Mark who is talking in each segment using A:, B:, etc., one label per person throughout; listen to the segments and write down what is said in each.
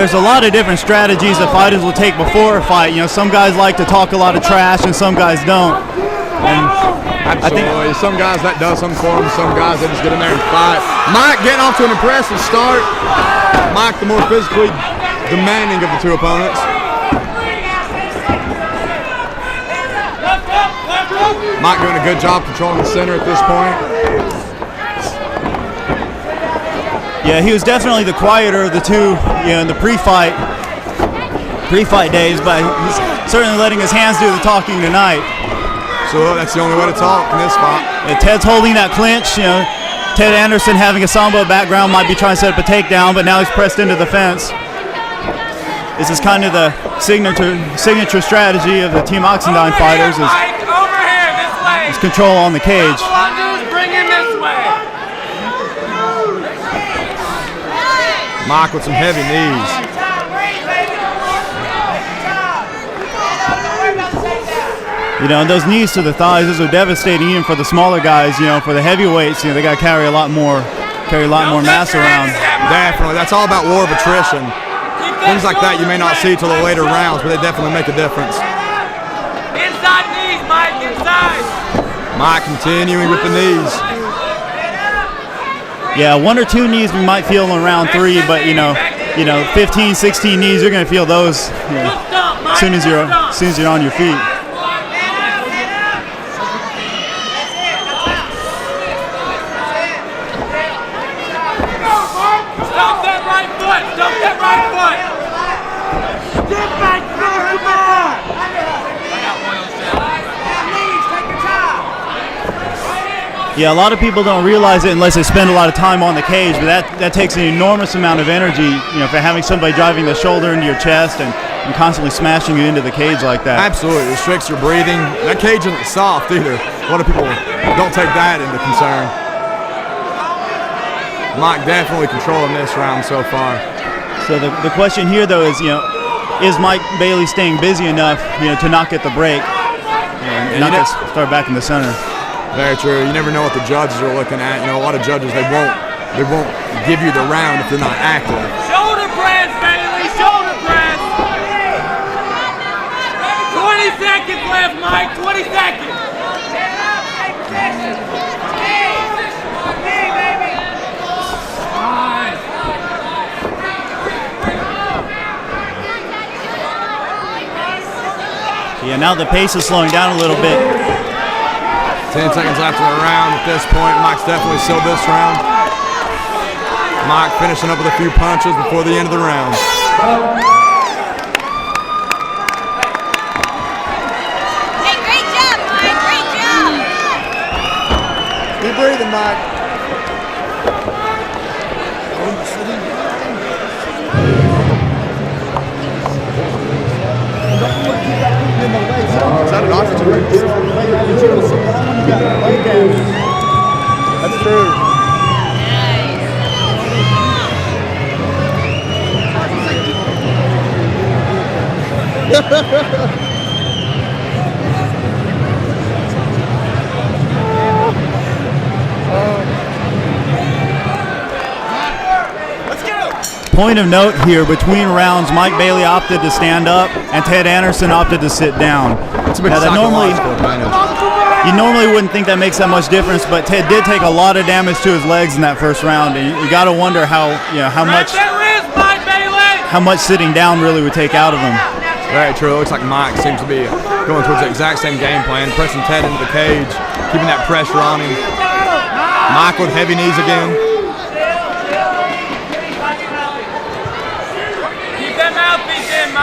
A: there's a lot of different strategies that fighters will take before a fight. You know, some guys like to talk a lot of trash and some guys don't. And
B: absolutely. Some guys that does something for them, some guys they just get in there and fight. Mike getting off to an impressive start. Mike the more physically demanding of the two opponents. Mike doing a good job controlling the center at this point.
A: Yeah, he was definitely the quieter of the two, you know, in the pre-fight days, but he's certainly letting his hands do the talking tonight.
B: So that's the only way to talk in this spot.
A: Yeah, Ted's holding that clinch. You know, Ted Anderson, having a Sambo background, might be trying to set up a takedown, but now he's pressed into the fence. This is kind of the signature strategy of the Team Oxendine fighters is control on the cage.
B: Mike with some heavy knees.
A: You know, and those knees to the thighs, those are devastating even for the smaller guys. You know, for the heavyweights, you know, they got to carry a lot more mass around.
B: Definitely, that's all about war of attrition. Things like that you may not see till the later rounds, but they definitely make a difference.
C: Inside knees, Mike, inside.
B: Mike continuing with the knees.
A: Yeah, 1 or 2 knees we might feel in round 3, but you know, 15, 16 knees, you're going to feel those, you know, as soon as you're on your feet.
C: Stop that right foot! Stop that right foot! Get back, come on!
A: Yeah, a lot of people don't realize it unless they spend a lot of time on the cage, but that takes an enormous amount of energy, you know, for having somebody driving the shoulder into your chest and constantly smashing you into the cage like that.
B: Absolutely, it restricts your breathing. That cage isn't soft either. A lot of people don't take that into concern. Mike definitely controlling this round so far.
A: So the question here, though, is, you know, is Mike Bailey staying busy enough, you know, to not get the break and not just start back in the center?
B: Very true. You never know what the judges are looking at. You know, a lot of judges they won't give you the round if you're not active.
C: Shoulder press, Bailey, shoulder press. 20 seconds left, Mike. 20 seconds.
A: Yeah, now the pace is slowing down a little bit.
B: 10 seconds left in the round. At this point, Mike's definitely sealed this round. Mike finishing up with a few punches before the end of the round.
D: Hey, great job, Mike. Great job.
B: Keep breathing, Mike. Is that an oxygen? That's true.
A: Point of note here, between rounds, Mike Bailey opted to stand up and Ted Anderson opted to sit down.
B: It's a big psychological advantage.
A: You normally wouldn't think that makes that much difference, but Ted did take a lot of damage to his legs in that first round, and you got to wonder how much sitting down really would take out of him.
B: Very true. It looks like Mike seems to be going towards the exact same game plan, pressing Ted into the cage, keeping that pressure on him. Mike with heavy knees again.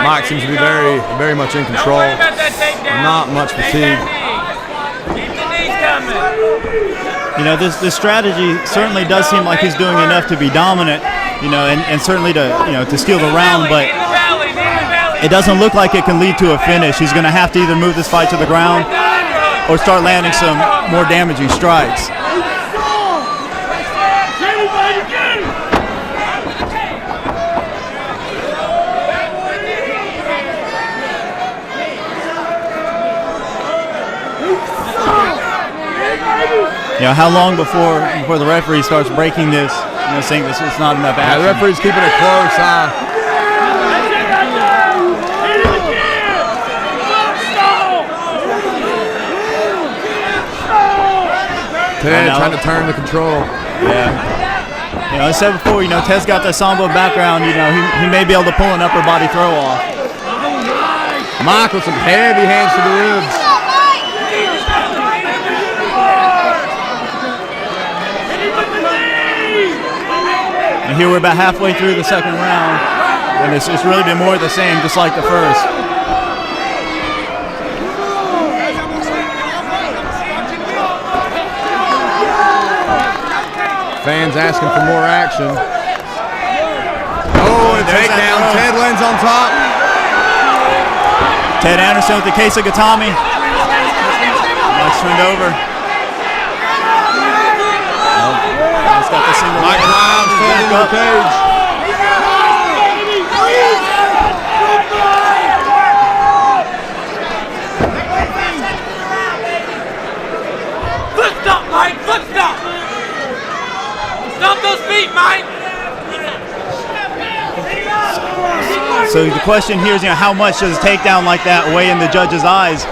B: Mike seems to be very, very much in control. Not much fatigue.
A: You know, this strategy certainly does seem like he's doing enough to be dominant, you know, and certainly to steal the round, but it doesn't look like it can lead to a finish. He's going to have to either move this fight to the ground or start landing some more damaging strikes. You know, how long before the referee starts breaking this, you know, saying this is not enough action?
B: Yeah, the referee's keeping a close eye. Ted trying to turn the control.
A: Yeah. You know, I said before, you know, Ted's got that Sambo background. You know, he may be able to pull an upper body throw off.
B: Mike with some heavy hands to the ribs.
A: And here we're about halfway through the second round, and it's really been more of the same, just like the first.
B: Fans asking for more action. Oh, and a takedown. Ted lands on top.
A: Ted Anderson with the case of Gatami. Mike's turned over. He's got the single.
B: Mike Lyons standing in the cage.
C: Foot stop, Mike! Foot stop! Stop those feet, Mike!
A: So the question here is, you know, how much does a takedown like that weigh in the judge's eyes?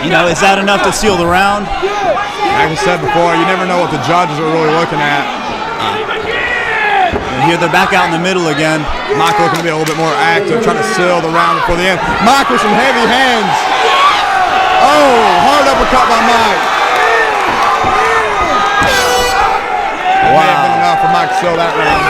A: You know, is that enough to seal the round?
B: Like I said before, you never know what the judges are really looking at.
A: And here they're back out in the middle again.
B: Mike looking to be a little bit more active, trying to seal the round before the end. Mike with some heavy hands. Oh, hard uppercut by Mike. Wow. May have been enough for Mike to seal that round.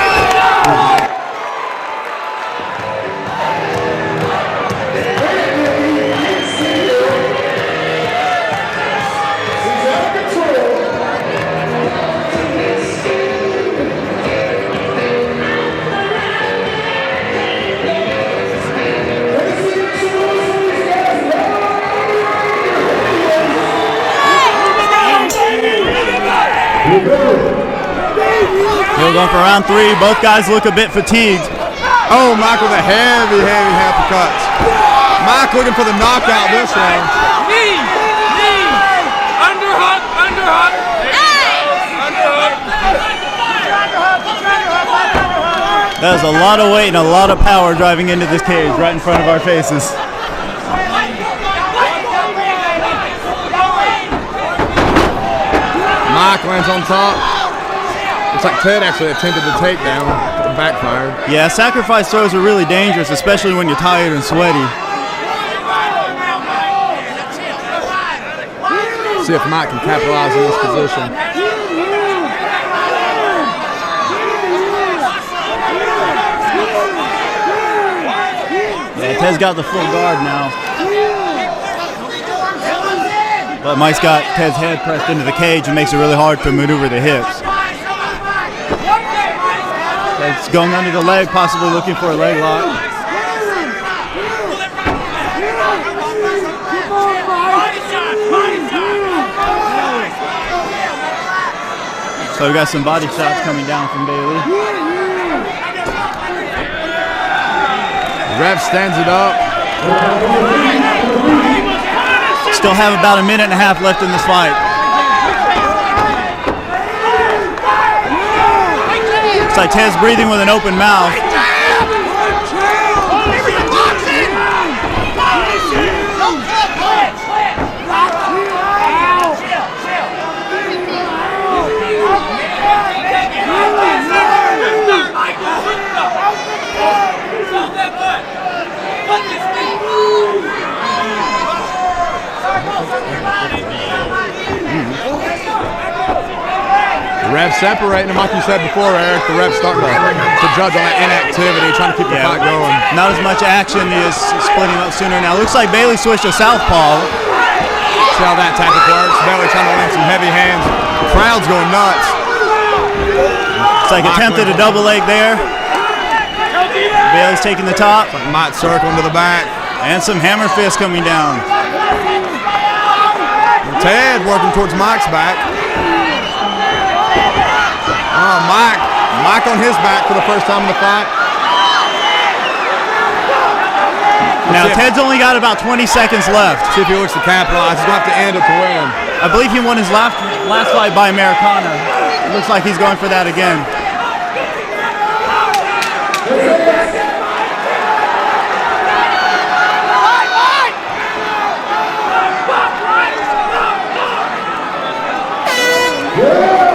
A: We're going for round three. Both guys look a bit fatigued.
B: Oh, Mike with a heavy uppercuts. Mike looking for the knockout this round.
C: Knee! Knee! Underhook! Underhook! Underhook!
A: There's a lot of weight and a lot of power driving into this cage right in front of our faces.
B: Mike lands on top. Looks like Ted actually attempted the takedown, but backfired.
A: Yeah, sacrifice throws are really dangerous, especially when you're tired and sweaty.
B: See if Mike can capitalize on this position.
A: Yeah, Ted's got the full guard now. But Mike's got Ted's head pressed into the cage and makes it really hard to maneuver the hips. Ted's going under the leg, possibly looking for a leg lock. So we got some body shots coming down from Bailey.
B: Ref stands it up.
A: Still have about a minute and a half left in this fight. Looks like Ted's breathing with an open mouth.
B: The ref's separating them, like you said before, Eric. The ref's starting to judge on that inactivity, trying to keep the fight going.
A: Not as much action. He is splitting up sooner now. Looks like Bailey switched to southpaw.
B: See how that tactic works. Bailey trying to land some heavy hands. Crowd's going nuts.
A: It's like attempted a double leg there. Bailey's taking the top.
B: Like Mike circling to the back.
A: And some hammer fists coming down.
B: And Ted working towards Mike's back. Oh, Mike on his back for the first time in the fight.
A: Now Ted's only got about 20 seconds left.
B: See if he looks to capitalize. He's going to have to end it to win.
A: I believe he won his last fight by Americana. It looks like he's going for that again.
C: Hey,